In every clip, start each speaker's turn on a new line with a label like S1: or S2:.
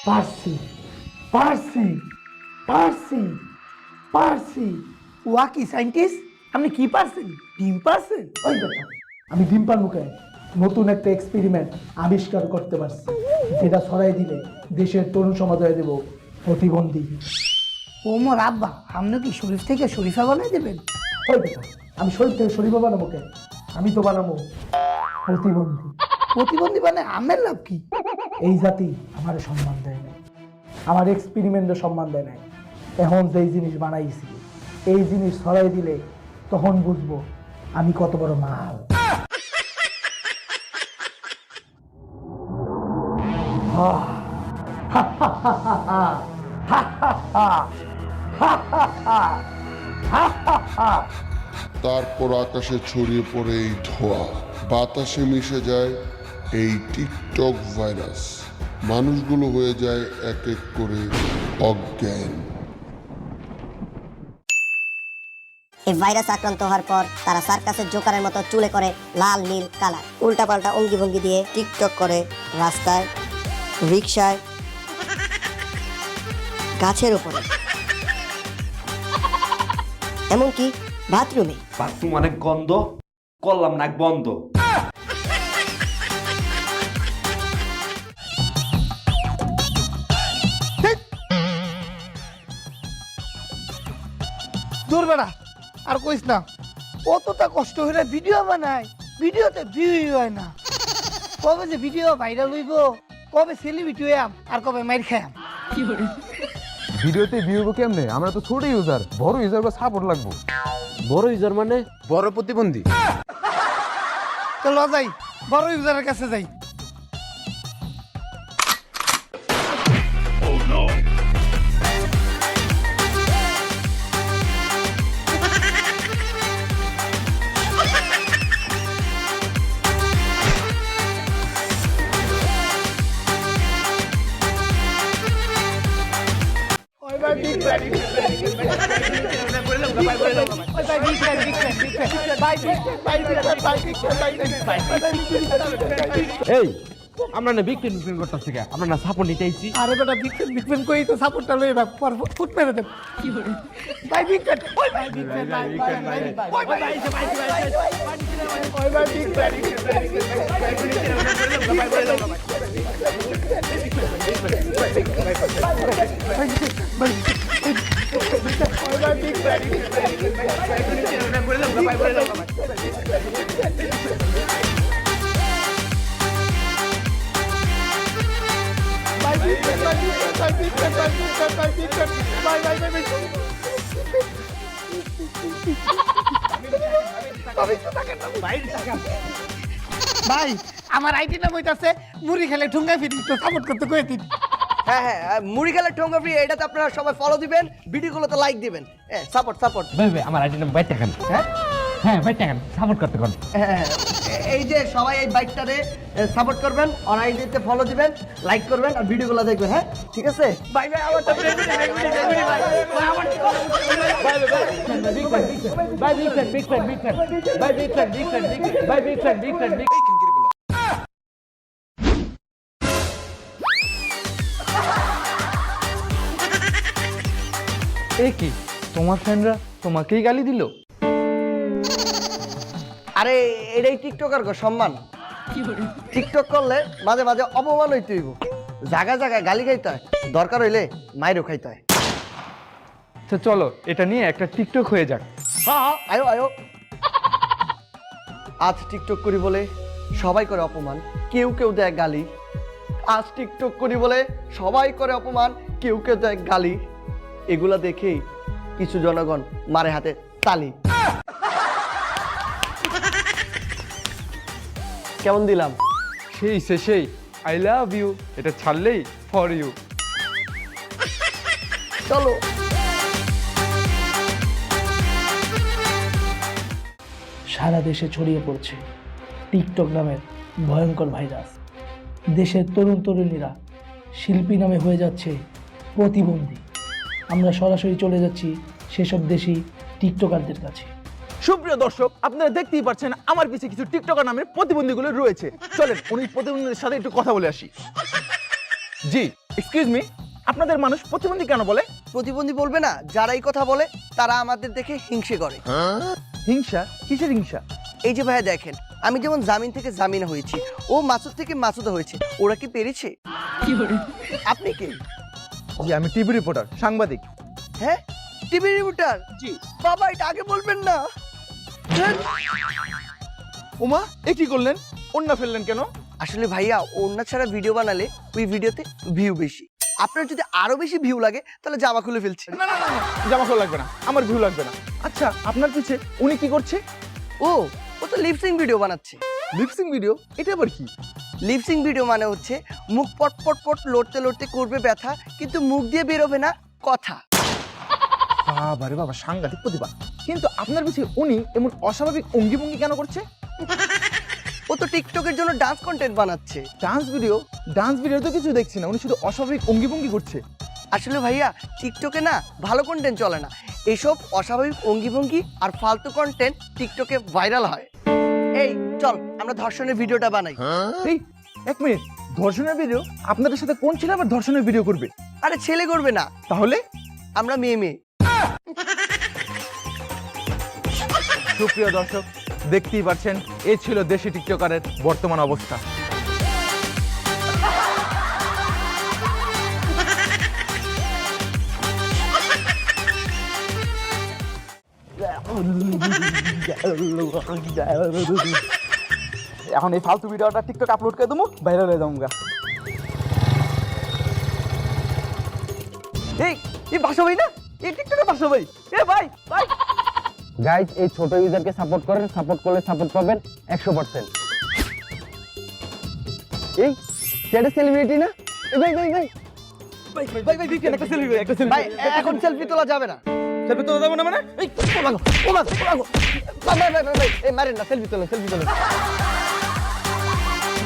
S1: পারছি পারছি পারছি পারছি। ওয়া কি সাইন্টিস্ট, আপনি কি পারছেন? ডিম পারছেন? ওই বেটা, আমি ডিম পার মুখে নতুন একটা এক্সপেরিমেন্ট আবিষ্কার করতে পারছি, যেটা ছড়াই দিলে দেশের তরুণ সমাজ হয়ে দেব প্রতিবন্ধী। ও মোর আব্বা, আপনি কি শরীফ থেকে শরীফা বানাই দেবেন? ওই বেটা, আমি শরীফ থেকে শরীফা বানাবো কেন? আমি তো বানাবো প্রতিবন্ধী। প্রতিবন্ধী মানে আমের লাভ কি? এই জাতি আমার সম্মান দেয় না, আমার এক্সপেরিমেন্টে সম্মান দেয় না। এখন যেই জিনিস বানাইছি, এই জিনিস ছড়াই দিলে তখন বুঝবো আমি কত বড় মাল।
S2: তারপর আকাশে ছড়িয়ে পড়ে এই ধোঁয়া, বাতাসে মিশে যায় এই টিকটক ভাইরাস। মানুষগুলো হয়ে যায় এক এক করে অজ্ঞান।
S3: এই ভাইরাস আক্রান্ত হওয়ার পর তারা সার্কাসের জোকারের মতো চুলে করে লাল নীল কালার, উল্টাপাল্টা অঙ্গি ভঙ্গি দিয়ে টিকটক করে রাস্তায়, রিকশায়, গাছের উপরে, এমনকি বাথরুমে।
S4: বাথরুম অনেক গন্ধ, করলাম নাক বন্ধ।
S1: দূর বেড়া, আর কইস না। কতটা কষ্ট হইলে ভিডিও বানাই, ভিডিওতে ভিউই হয় না। কবে যে ভিডিও ভাইরাল হইব, কবে সেলিব্রিটি হইয়াম, আর কবে মাইর খাইয়াম।
S5: ভিডিওতে ভিউ কেমনে? আমরা তো ছোট ইউজার, বড় ইউজার বা সাপোর্ট লাগবো।
S4: বড় ইউজার মানে
S5: বড় প্রতিবন্ধী।
S1: চলো যাই, বড় ইউজারের কাছে যাই।
S4: এই আমরা না বিক্রি করতেছি, আমরা না সাপোর্ট নিতে আইছি।
S1: আরে বেটা, বিক্রেন কই তো সাপোর্টটা লই না, পর ফুট মেরে দেব। কি করে ভাই বিক্রেন? ওই ভাই বিক্রেন, ভাই ভাই ভাই ওই ভাই ভাই ওই ভাই বিক্রেন। ভাই আমার আইডি নাম হইতাছে মুড়ি খেলে ঠুঙ্গা ফিরি, তো সাপোর্ট করতে কই দিন।
S6: হ্যাঁ হ্যাঁ, মুড়ি খেলে ঠোঙ্গা ফ্রি, এটাতে আপনারা সবাই ফলো দিবেন, ভিডিওগুলোতে লাইক দিবেন। Support support.
S4: ভাই ভাই আমার আইডি নাম বাইট টাকান। হ্যাঁ হ্যাঁ বাইট টাকান, সাপোর্ট করতে কোন।
S6: হ্যাঁ, এই যে সবাই এই বাইকটারে সাপোর্ট করবেন, আর আইডিতে ফলো দিবেন, লাইক করবেন, আর ভিডিওগুলো দেখবেন। হ্যাঁ ঠিক আছে। Bye bye. আমার তো ভাই আমার
S5: এই কি তোমার ফ্রেন্ডরা তোমাকেই গালি দিল?
S6: আরে এটাই টিকটকার গো সম্মান। টিকটক করলে মাঝে মাঝে অপমান হইতে হইব, জায়গায় জায়গায় গালি খাইতে হয়, দরকার হইলে মাইরও খাইতে হয়।
S5: আচ্ছা চলো এটা নিয়ে একটা টিকটক হয়ে যাক।
S6: হ্যাঁ আয়ো আয়ো। আজ টিকটক করি বলে সবাই করে অপমান, কেউ কেউ দেয় গালি। আজ টিকটক করি বলে সবাই করে অপমান, কেউ কেউ দেয় গালি। এগুলা দেখেই কিছু জনগণ মারে হাতে তালি। কেমন দিলাম?
S5: সেই আই লাভ ইউ, এটা ছাড়লেই ফর ইউ।
S6: চলো।
S1: সারা দেশে ছড়িয়ে পড়ছে টিকটক নামের ভয়ঙ্কর ভাইরাস। দেশের তরুণ তরুণীরা শিল্পী নামে হয়ে যাচ্ছে প্রতিবন্ধী। আমরা সরাসরি চলে যাচ্ছি সেসব দেশি টিকটকারদের কাছে।
S7: সুপ্রিয় দর্শক, আপনারা দেখতেই পাচ্ছেন আমার পিছে কিছু টিকটকার নামে প্রতিবন্ধীগুলো রয়েছে। চলেন উনি প্রতিবন্ধীদের সাথে একটু কথা বলে আসি। জি, এক্সকিউজ মি, আপনাদের মানুষ প্রতিবন্ধী কেন বলে?
S6: প্রতিবন্ধী বলবে না, যারা এই কথা বলে তারা আমাদের দেখে হিংসে করে।
S7: হিংসা? কিসের হিংসা?
S6: এই যে ভাইয়া দেখেন, আমি যেমন জামিন থেকে জামিন হয়েছি, ও মাসুদ থেকে মাসুদা হয়েছে, ওরা কি পেরেছে? আপনি কে?
S7: জি, আমি টিভি রিপোর্টার, সাংবাদিক।
S6: হ্যাঁ, টিভি রিপোর্টার?
S7: জি।
S6: বাবা, এটা আগে বলবেন না।
S7: উমা, এ কি করলেন? ওন্না ফেললেন কেন?
S6: আসলে ভাইয়া, ওড়না ছাড়া ভিডিও বানালে ওই ভিডিওতে ভিউ বেশি। আপনার যদি আরো বেশি ভিউ লাগে তাহলে জামা খুলে ফেলছি।
S7: না না না, জামা খোলা লাগবে না, আমার ভিউ লাগবে না। আচ্ছা, আপনার পিছে উনি কি করছে?
S6: ও তো লিপসিং ভিডিও বানাচ্ছে।
S7: Lip sync video? এটা আবার কি?
S6: লিপসিং ভিডিও মানে হচ্ছে মুখ পট পট পট লড়তে লড়তে করবে ব্যথা, কিন্তু মুখ দিয়ে বেরোবে না কথা।
S7: বাবারে বাবা, সাংঘাতিক প্রতিভা। কিন্তু আপনার পিছে উনি এমন অস্বাভাবিক অঙ্গি ভঙ্গি কেন করছে?
S6: ও তো টিকটকের জন্য ডান্স কন্টেন্ট বানাচ্ছে।
S7: Dance video? ডান্স ভিডিও তো কিছু দেখছি না, উনি শুধু অস্বাভাবিক অঙ্গি ভঙ্গি করছে।
S6: আসলে ভাইয়া, টিকটকে না ভালো কন্টেন্ট চলে না, এসব অস্বাভাবিক অঙ্গিভঙ্গি আর ফালতু কন্টেন্ট টিকটকে ভাইরাল হয়। এই চল আমরা ধর্ষণের ভিডিওটা বানাই।
S7: এই এক মিনিট, ধর্ষণের ভিডিও? আপনাদের সাথে কোন ছেলে আবার ধর্ষণের ভিডিও করবে?
S6: আরে ছেলে করবে না,
S7: তাহলে?
S6: আমরা মেয়ে মেয়ে।
S7: সুপ্রিয় দর্শক, দেখতেই পাচ্ছেন এই ছিল দেশি টিকটকারের বর্তমান অবস্থা। এখন এই ফালতু ভিডিওটা টিকটক আপলোড করে দেবো, ভাইরাল হয়ে যাবো। এই বাসা ভাই না? এই টিকটকের বাসা ভাই। এ ভাই ভাই,
S5: গাইজ, এই ছোট ইউজারকে সাপোর্ট করেন, সাপোর্ট করলে সাপোর্ট পাবেন 100%। এই সেটা সেলিব্রিটি না? এই ভাই ভাই ভাই
S7: ভাই ভাই ভাই, একটা সেলফি, একটা সেলফি।
S6: ভাই এখন সেলফি তোলা যাবে না।
S7: সেলফি তো যাবো না মানে? এই
S6: ও মাগো, ও মাগো, ও মাগো। ভাই ভাই ভাই ভাই, এই মারেন না, সেলফি তোলেন, সেলফি তোলেন।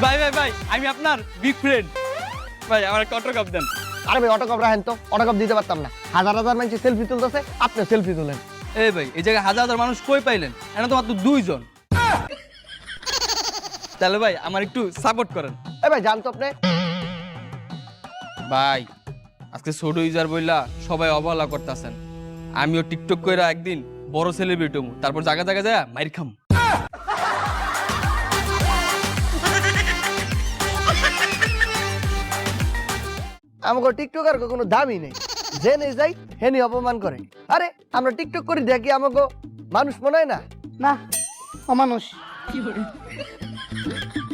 S8: ভাই ভাই ভাই, আমি আপনার বিগ ফ্রেন্ড ভাই, আমার একটা অটোগ্রাফ দেন।
S6: আরে ভাই, অটোগ্রাফ রাখেন তো, অটোগ্রাফ দিতে পারতাম না। হাজার হাজার মানুষ সেলফি তুলতেছে, আপনি সেলফি তোলেন।
S8: এই ভাই, এই জায়গায় হাজার হাজার মানুষ কই পাইলেন? এখানে তো মাত্র 2 জন। তাহলে ভাই আমার একটু সাপোর্ট করেন।
S6: এই ভাই জান তো আপনি।
S8: ভাই আজকে ছোট ইউজার বইলা সবাই অবহেলা করতেছেন, আমিও টিকটক কইরা একদিন বড় সেলিব্রিটি হবো, তারপর জায়গা জায়গা যায় মাইর খাম।
S6: আমাকে টিকটকার কোনো দামই নেই, যে নেই যাই হেনি অপমান করে। আরে আমরা টিকটক করি দেখি, আমাকে মানুষ মনে হয় না?
S1: না, অমানুষ।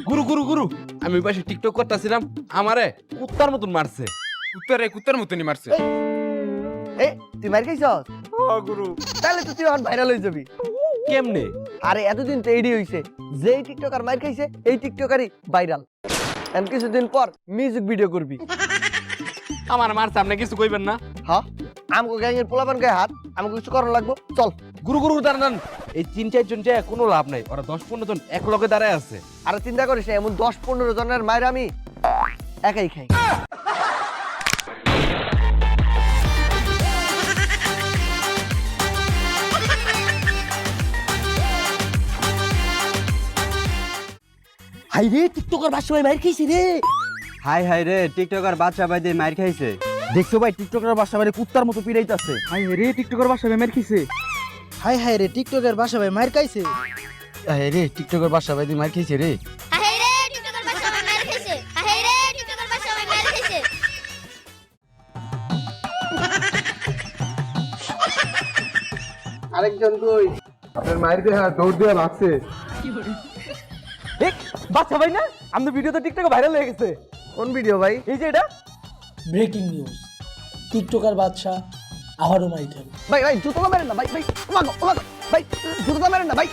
S9: গুরু গুরু গুরু, আমি ওই পাশে টিকটক করতেছিলাম, আমারে কুত্তার মতন মারছে। কুত্তার মতনই মারছে।
S6: এ তুই মার খাইছস?
S9: গুরু
S6: তাহলে তো তুই এখন ভাইরাল হয়ে যাবি।
S9: কেমনে?
S6: আরে এতদিন তো এইডি হইছে, যেই টিকটকার মার খাইছে এই টিকটকারই ভাইরাল। এন্ড কিছুদিন পর মিউজিক ভিডিও করবি।
S9: আমার মারছে, আপনি কিছু কইবেন না?
S6: হ্যাঁ, আমাকে গ্যাংয়ের পোলাপান গায়ে হাত, আমাকে কিছু করার লাগবো, চল।
S9: গুরু গুরু দাঁড়ান, এই 3-4 জন যায় কোনো লাভ নাই, ওরা 10-15 জন এক লগে দাঁড়ায় আছে।
S6: আরে চিন্তা করিস না, এমন 10-15 জনের মায়ের আমি একাই খাই।
S1: হাই রে, টিকটকার বাসা ভাই মার খাইছি রে।
S8: হাই হাই রে, টিকটকার বাচ্চা ভাই দিয়ে মাইর খাইছে।
S7: দেখছো ভাই, টিকটকের বাসা ভাই কুত্তার মতো পিড়াইতাছে। হাই রে, টিকটকের বাসা ভাই মার খাইছে।
S1: হাই হাই রে, টিকটকের বাসা ভাই মার খাইছে।
S7: হাই রে, টিকটকের বাসা ভাই দিয়ে মার খাইছে রে।
S10: আহেরে টিকটকার বাসা ভাই মার খাইছে। আহেরে টিকটকার বাসা ভাই মার খাইছে।
S6: আরেকজন কই?
S5: আপনার মায়ের দেহা দৌড় দিয়ে লাগছে।
S7: বাচ্চা ভাই না? আমাদের ভিডিও তো টিকটকে ভাইরাল হয়ে গেছে।
S6: কোন ভিডিও ভাই?
S7: এই যে এটা।
S1: ব্রেকিং নিউজ, টিকটকার বাদশা আবারও মাই খাবে।
S6: ভাই ভাই জুতো মারেন না ভাই, ভাই ওমাগো ওমাগো ভাই, জুতো মারেন না ভাই।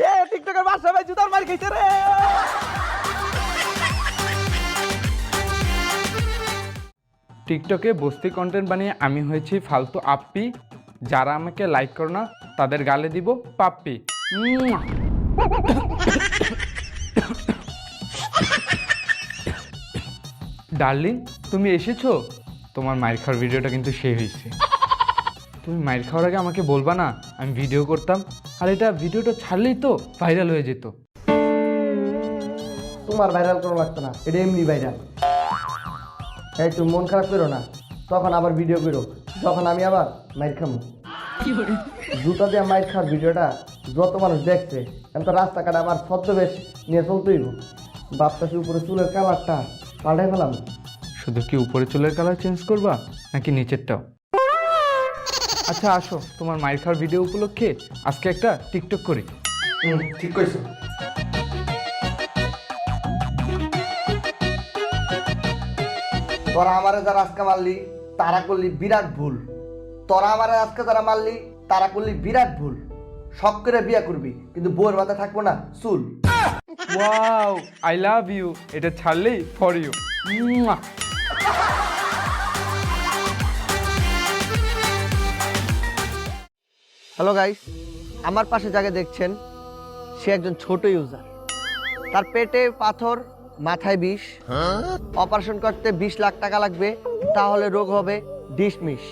S7: এ টিকটকের বাসা ভাই জুতার মার খাইছে রে।
S11: টিকটকে বস্তি কন্টেন্ট বানিয়ে আমি হয়েছি ফালতু আপ্পি। যারা আমাকে লাইক করো না তাদের গালে দিব পাপ্পি। ডার্লিং, তুমি এসেছো? তোমার মাইর খাওয়ার ভিডিওটা কিন্তু সেই হয়েছে। তুমি মাইর খাওয়ার আগে আমাকে বলবা না, আমি ভিডিও করতাম, আর এটা ভিডিওটা ছাড়লেই তো ভাইরাল হয়ে যেত।
S6: তোমার ভাইরাল করা লাগতো না, এটা এমনি ভাইরাল। এই তুমি মন খারাপ করো না, তখন আবার ভিডিও করো যখন আমি আবার মাইর খামো। জুতা দিয়ে মাইর খাওয়ার ভিডিওটা যত মানুষ দেখছে, এখন তো রাস্তাঘাটে আবার ছদ্মবেশ নিয়ে চলতেইব। বাপটাসি উপরে চুলের কালারটা পাল্টাই ফেলাম।
S11: শুধু কি উপরে চুলের কালার চেঞ্জ করবা নাকি নিচেরটাও? আচ্ছা আসো, তোমার মাইর খাওয়ার ভিডিও উপলক্ষে আজকে একটা টিকটক করি।
S6: ঠিক কইছো। তোরা আমারে যারা আজকে মারলি তারা করলি বিরাট ভুল। তোরা আমারে আজকে যারা মারলি তারা করলি বিরাট ভুল। শখ করে বিয়া করবি, কিন্তু বউয়ের মাথায় থাকবো না চুল।
S11: ওয়াও, আই লাভ ইউ, এটা ছাড়লেই ফর ইউ।
S6: হ্যালো গাইস, আমার পাশে যাকে দেখছেন সে একজন ছোট ইউজার। তার পেটে পাথর, মাথায় বিষ, অপারেশন করতে 20 লাখ টাকা লাগবে, তাহলে রোগ হবে ডিশমিশ।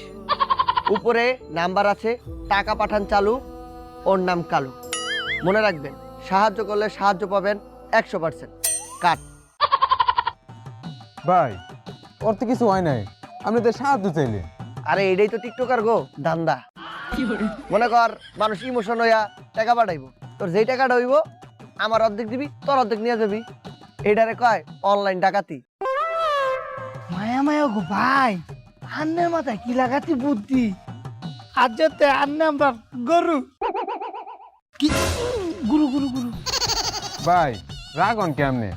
S6: উপরে নাম্বার আছে, টাকা পাঠান চালু, ওর নাম কালু। মনে রাখবেন, সাহায্য করলে সাহায্য পাবেন 100%। কাট।
S5: ভাই ওর তো কিছু হয় নাই, আপনি তো সাহায্য চাইলে।
S6: আরে এটাই তো টিকটকার গো ধান্দা। মনে কর মানুষ ইমোশন হইয়া টাকা পাঠাইবো, তোর যেই টাকাটা হইব আমার অর্ধেক দিবি, তোর অর্ধেক নিয়ে যাবি। এটারে কয় অনলাইন ডাকাতি।
S1: মায়া মায়া গো ভাই, আন্নের মাথায় কি লাগাতি বুদ্ধি। আজ যেতে আন্নে আমরা গরু কি গুরু গুরু গুরু।
S5: ভাই রাগন কেমনে,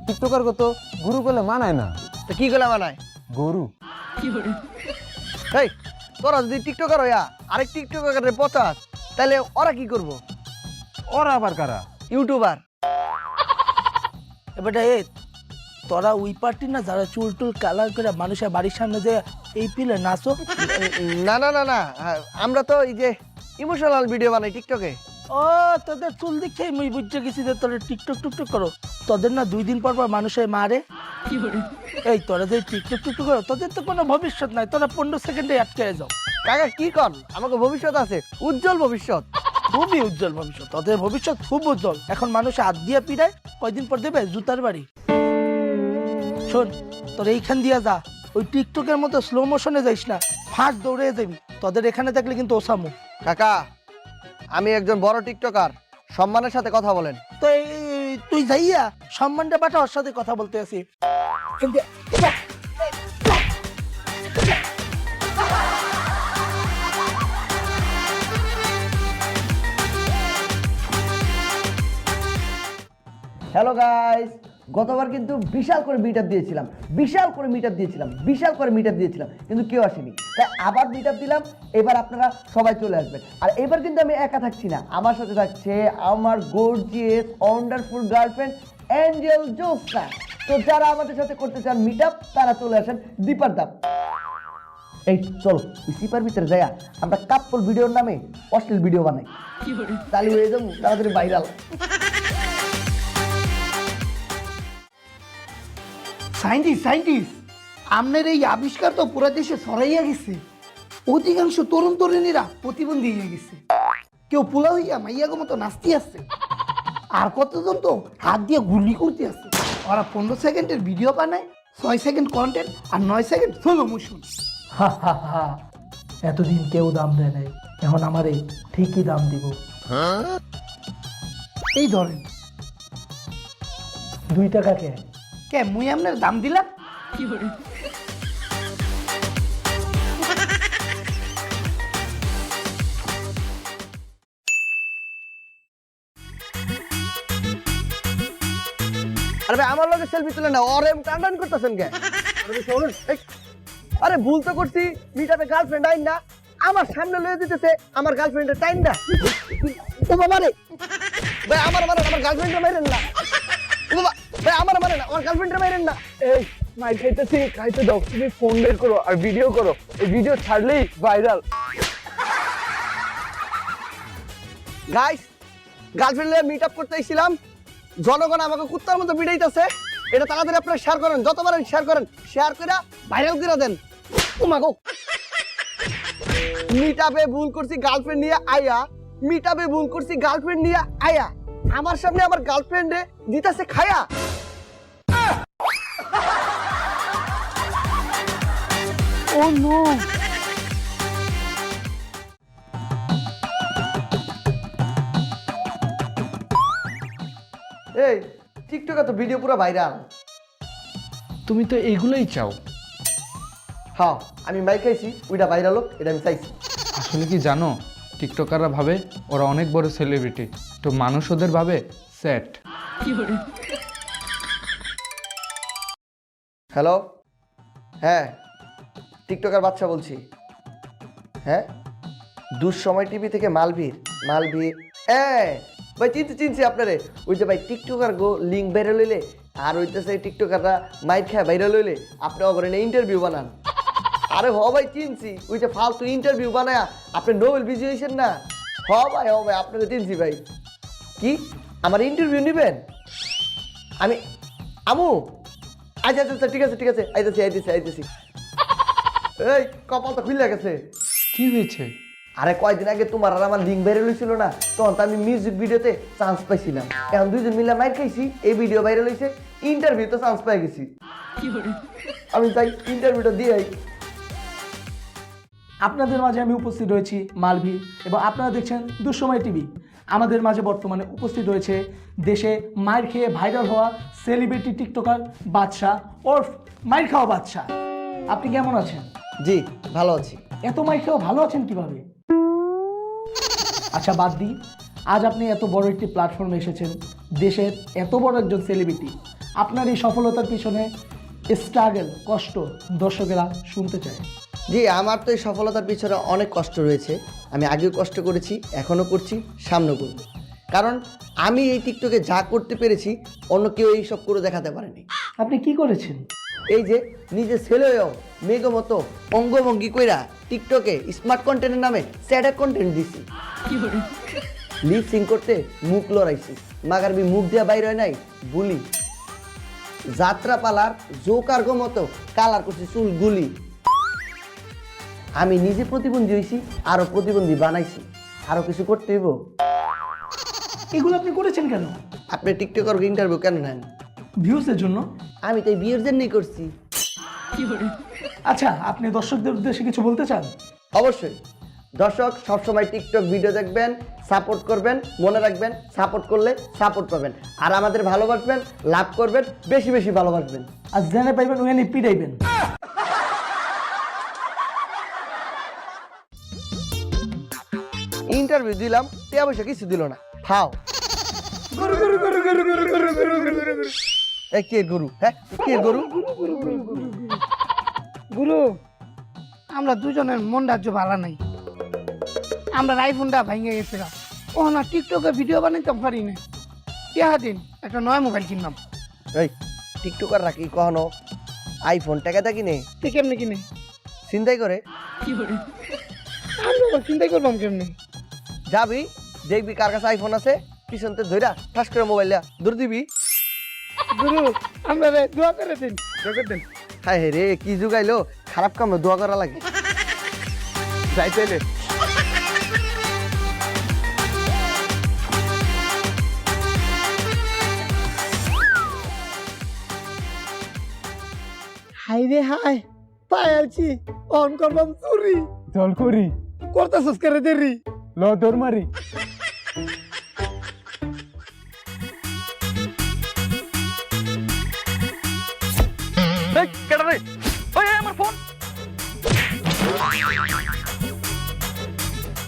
S5: টিকটকার কত গুরু বলে মানায় না।
S6: তো কি গলা মানায়?
S5: গরু।
S6: এই তোরা যদি টিকটকার হইয়া আরেক টিকটকারের পচাস, তাহলে ওরা কি করব?
S5: ওরা আবার কারা?
S6: ইউটিউবার।
S1: এবারে এ তোরা ওই পার্টি না যারা চুল টুল কালার করে মানুষের বাড়ির সামনে যে এই পিলে নাচো?
S6: না না না না, আমরা তো এই যে ইমোশনাল ভিডিও বানাই টিকটকে।
S1: ও তোদের চুল দেখে মুই বুঝতে গেছি যে তোরা টিকটক টুকটক করো। তোদের না 2 দিন পর পর মানুষের মারে। এই তোরা যে টিকটক টুকটক করো, তোদের তো কোনো ভবিষ্যৎ নাই, তোরা 15 সেকেন্ডে আটকে যাও।
S6: কাকা কি কর, আমাকে ভবিষ্যৎ আছে, উজ্জ্বল ভবিষ্যৎ।
S1: খুবই উজ্জ্বল ভবিষ্যৎ, তোদের ভবিষ্যৎ খুব উজ্জ্বল। এখন মানুষ হাত দিয়ে পিড়ায়, কয়দিন পর দেবে জুতার বাড়ি। শোন, তোর এইখান দিয়া যা, ওই টিকটকের মতো স্লো মোশনে যাইস না, ফাঁস দৌড়ে যাবি। তোদের এখানে থাকলে কিন্তু ওসামু।
S6: কাকা আমি একজন বড় টিকটকার, সম্মানের সাথে কথা বলেন।
S1: তো তুই যাইয়া সম্মানটা পাঠা, ওর সাথে কথা বলতে আসি।
S6: হ্যালো গাইস, গতবার কিন্তু বিশাল করে মিট আপ দিয়েছিলাম, কিন্তু কেউ আসেনি। তাই আবার মিট আপ দিলাম। এবার আপনারা সবাই চলে আসবেন। আর এবার কিন্তু আমি একা থাকছি না, আমার সাথে থাকছে আমার গর্জিয়াস ওয়ান্ডারফুল গার্লফ্রেন্ড অ্যাঞ্জেল জোসনা। তো যারা আমাদের সাথে করতে চান মিট আপ, তারা চলে আসেন দীপার দাম। এই চলো সিপার ভিতরে যাইয়া আমরা কাপল ভিডিওর নামে অশ্লীল ভিডিও বানাই, চালু হয়ে যাবো তাড়াতাড়ি ভাইরাল।
S1: সাইন্টিস্ট আপনার এই আবিষ্কার তো পুরো দেশে ছড়াইয়া গেছে। অধিকাংশ তরুণ তরুণীরা প্রতিবন্ধী হয়ে গেছে, কেউ পোলা হইয়া মাইয়াগো মতো নাচতে আসছে, আর কতজন তো হাত দিয়ে গুলি করতে আসছে। ওরা 15 সেকেন্ডের ভিডিও বানায়, 6 সেকেন্ড কন্টেন্ট আর 9 সেকেন্ড স্লো মোশন। এতদিন কেউ দাম দেয় নাই, এখন আমারে ঠিকই দাম দিব। এই ধরেন 2 টাকা কে মুই আপনার দাম দিলাম।
S6: আরে ভাই আমার লগে সেলফি তুলে না, ওরে টান করতেছেন কে? আরে ভুল তো করছি, মিটাপে গার্লফ্রেন্ড আইন না, আমার সামনে লয়ে দিতেছে আমার গার্লফ্রেন্ডের টাইম না। ও বাবা রে ভাই, আমার গার্লফ্রেন্ডের মাইরেন না। ও বাবা ভাই, আমার গার্লফ্রেন্ডের মাইরেন না।
S11: এই মাই খাইতেছি, খাইতে দাও, তুমি ফোন বের করো আর ভিডিও করো, এই ভিডিও ছাড়লেই ভাইরাল।
S6: গাইস, গার্লফ্রেন্ড লয়ে মিট আপ করতে এসেছিলাম, জনগণ আমাকে কুত্তার মতো বিড়াইতেছে। এটা তাড়াতাড়ি আপনারা শেয়ার করেন, যত পারেন শেয়ার করেন, শেয়ার করে ভাইরাল করে দেন। ও মা গো। মিটাবে ভুল করছি গার্লফ্রেন্ড নিয়ে আয়া, মিটাবে ভুল করছি গার্লফ্রেন্ড নিয়ে আয়া, আমার সামনে আমার গার্লফ্রেন্ডে দিতাছে খায়া।
S1: ও নো,
S6: এই টিকটকে তো ভিডিও পুরো ভাইরাল।
S4: তুমি তো এইগুলোই চাও।
S6: হ্যাঁ, আমি মাইক খাইছি, ওইটা ভাইরাল হোক, এটা আমি চাইছি।
S11: আসলে কি জানো, টিকটকাররা ভাবে ওরা অনেক বড় সেলিব্রিটি, তো মানুষ ওদের ভাবে সেট।
S6: হ্যালো, হ্যাঁ টিকটকার বাচ্চা বলছি। হ্যাঁ, দুঃসময় টিভি থেকে মালভীর। ভাই চিনছি আপনারে, ওই যে ভাই টিকটকার গো লিঙ্ক ভাইরাল হইলে আর হইতেছে টিকটকাররা মাইর খায় ভাইরাল হইলে আপনি করেন ইন্টারভিউ বানান। আরে হ ভাই চিনছি, ওই যে ফালতু ইন্টারভিউ বানায় আপনি নোবেল বিজয়ী হয়েছেন না। হ ভাই আপনাকে চিনছি ভাই। কি আমার ইন্টারভিউ নেবেন? আমি আমু আচ্ছা আচ্ছা ঠিক আছে আইতেছি। এই কপাল তো খুলে গেছে।
S11: কি হয়েছে?
S6: আরে কয়দিন আগে তোমার আর আমার লিঙ্ক ভাইরাল হয়েছিল না, তখন তো আমি মিউজিক ভিডিওতে চান্স পাইছিলাম। এখন দুইজন মিলে মাইর খাইছি, এই ভিডিও ভাইরাল হয়েছে, ইন্টারভিউ তো চান্স পাই গেছি। আমি তাই ইন্টারভিউটা দিয়ে
S1: আপনাদের মাঝে আমি উপস্থিত রয়েছি মালভি এবং আপনারা দেখছেন দুঃসময় টিভি। আমাদের মাঝে বর্তমানে উপস্থিত রয়েছে দেশে মাইর খেয়ে ভাইরাল হওয়া সেলিব্রিটি টিকটকার বাদশা ওরফ মাইর খাওয়া বাদশা। আপনি কেমন আছেন?
S6: জি ভালো আছি।
S1: এত মাইর খেয়েও ভালো আছেন কিভাবে? আচ্ছা বাদ দিই, আজ আপনি এত বড় একটি প্ল্যাটফর্মে এসেছেন, দেশের এত বড় একজন সেলিব্রিটি, আপনার এই সফলতার পিছনে স্ট্রাগল, কষ্ট দর্শকেরা শুনতে চায়।
S6: জি, আমার তো এই সফলতার পিছনে অনেক কষ্ট রয়েছে। আমি আগেও কষ্ট করেছি, এখনও করছি, সামনেও করব। কারণ আমি এই টিকটকে যা করতে পেরেছি অন্য কেউ এইসব করে দেখাতে পারেনি।
S1: আপনি কি করেছেন?
S6: এই যে নিজে ছেলেও মেঘো মতো অঙ্গভঙ্গি কইরা টিকটকে স্মার্ট কন্টেন্টের নামে স্যাড কন্টেন্ট দিছি। লিপ সিং করতে মুখ লড়াইছি, মাগারবি মুখ দিয়া বাইর হয় নাই বুলি। যাত্রা পালার জোকার্গো মতো কালার করছি চুল গুলি। আমি নিজে প্রতিবন্ধী হয়েছি, আরো প্রতিবন্ধী বানাইছি। আরো কিছু করতে হইব।
S1: এগুলো আপনি করেছেন কেন?
S6: আপনি টিকটকার ইন্টারভিউ কেন নেন?
S1: ভিউজের জন্য।
S6: আমি তাই বিয়ের জন্যই করছি।
S1: আচ্ছা, আপনি দর্শকদের উদ্দেশ্যে কিছু বলতে চান?
S6: অবশ্যই। দর্শক সবসময় টিকটক ভিডিও দেখবেন, সাপোর্ট করবেন, মনে রাখবেন সাপোর্ট করলে সাপোর্ট পাবেন। আর আমাদের ভালোবাসবেন, লাভ করবেন, বেশি বেশি ভালোবাসবেন।
S1: আর জেনে পাইবেন ওখানে পিটাইবেন।
S6: ইন্টারভিউ দিলাম, টিয়া পয়সা কিছু দিল না, খাও। এই কে গরু? হ্যাঁ কে গরু?
S12: গুরু, আমরা দুজনের মন রাজ্য ভালো নাই। আমরা আইফোনটা ভেঙে গেছে, ও না টিকটকে ভিডিও বানাইতে পারি না। টিয়া দিন একটা নয় মোবাইল কিনলাম।
S6: এই টিকটকার রাখি কখনো আইফোন টাকাটা কিনে?
S12: তুই কেমনে কিনে?
S6: চিন্তাই করে।
S12: আমরা চিন্তাই করবাম কেমনে?
S6: যাবি দেখবি কার কাছে আইফোন আছে, পিছনতে ধইরা ঠাস করে মোবাইল দূর দিবি।
S12: গুরু, আমরা দোয়া করে দিন।
S6: হায় রে, কি যুগাইলো, খারাপ কামে দোয়া করা লাগে। যাই তাইলে।
S12: হাই রে হাই, পায়ালছি অন করবাম চুরি।
S11: চল করি,
S12: করতেছস করে দেরি।
S11: ল দৌড় মারি।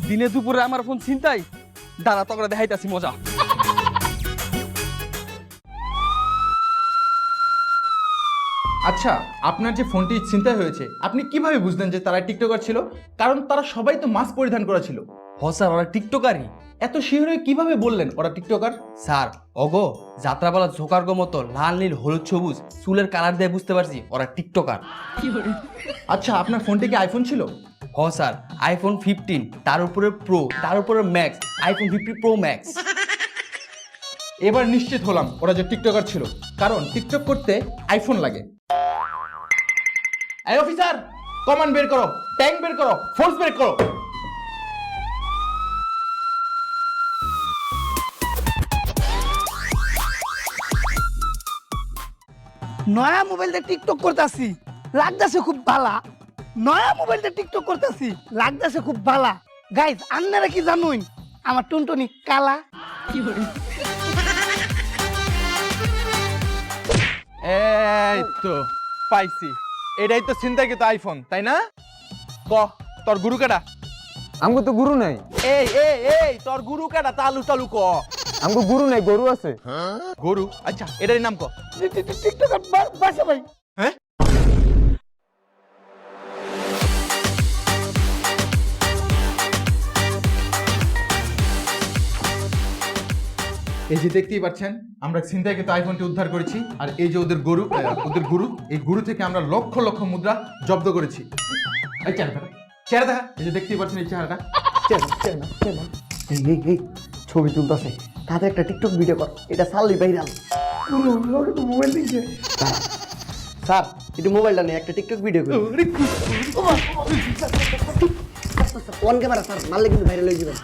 S8: দিনে দুপুরে আমার ফোন ছিনতাই, দাঁড়া তকরা দেখাইতাছি মজা।
S7: আচ্ছা, আপনার যে ফোনটি ছিনতাই হয়েছে, আপনি কিভাবে বুঝলেন যে তারা টিকটকার ছিল? কারণ তারা সবাই তো মাস্ক পরিধান করা ছিল।
S8: হ স্যার, ওরা টিকটকারই।
S7: এত শিওর হয়ে কিভাবে বললেন ওরা টিকটকার?
S8: স্যার অগো যাত্রাপালা ঝোকারগো মতো লাল নীল হলুদ সবুজ চুলের কালার দিয়ে বুঝতে পারছি ওরা টিকটকার।
S7: আচ্ছা, আপনার ফোনটি কি আইফোন ছিল?
S8: হ স্যার, আইফোন 15, তার উপরে প্রো, তার উপরে ম্যাক্স, আইফোন 50 প্রো ম্যাক্স।
S7: এবার নিশ্চিত হলাম ওরা যে টিকটকার ছিল, কারণ টিকটক করতে আইফোন লাগে। এই অফিসার, কমান্ড বের করো, ট্যাঙ্ক বের করো, ফোর্স বের করো।
S12: নয়া মোবাইল দিয়ে টিকটক করতেছি, লাগতেছে খুব ভালা। নয়া মোবাইল দিয়ে টিকটক করতেছি, লাগতেছে খুব ভালা। গাইস আপনারা কি জানুন আমার টুনটুনি কালা?
S7: এই তো পাইছি, এটাই তো চিন্তাকৃত আইফোন, তাই না? ক তোর গুরু কেডা?
S5: আমগো তো গুরু নাই।
S7: এই এই এই তোর গুরু কেডা? তালু তালু ক।
S5: আমগো গুরু নাই, গরু আছে।
S7: গরু? আচ্ছা এটার নাম ক।
S12: টিকটক বাসা ভাই।
S7: হ্যাঁ এই যে দেখতেই পাচ্ছেন আমরা ছিনতাইকৃত আইফোনটি উদ্ধার করেছি, আর এই যে ওদের গুরু, এই গুরু থেকে আমরা লক্ষ লক্ষ মুদ্রা জব্দ করেছি। এই চেহারা দেখা, এই যে দেখতেই পাচ্ছেন এই চেহারাটা।
S6: এই ছবি তুলতেছে, তাদের একটা টিকটক ভিডিও কর, এটা সাল্লি ভাইরাল।
S12: মোবাইল দিচ্ছে
S6: স্যার একটু মোবাইলটা নিয়ে একটা টিকটক ভিডিও করি। অন ক্যামেরা স্যার, মারলে কিন্তু ভাইরাল হয়ে যাবে।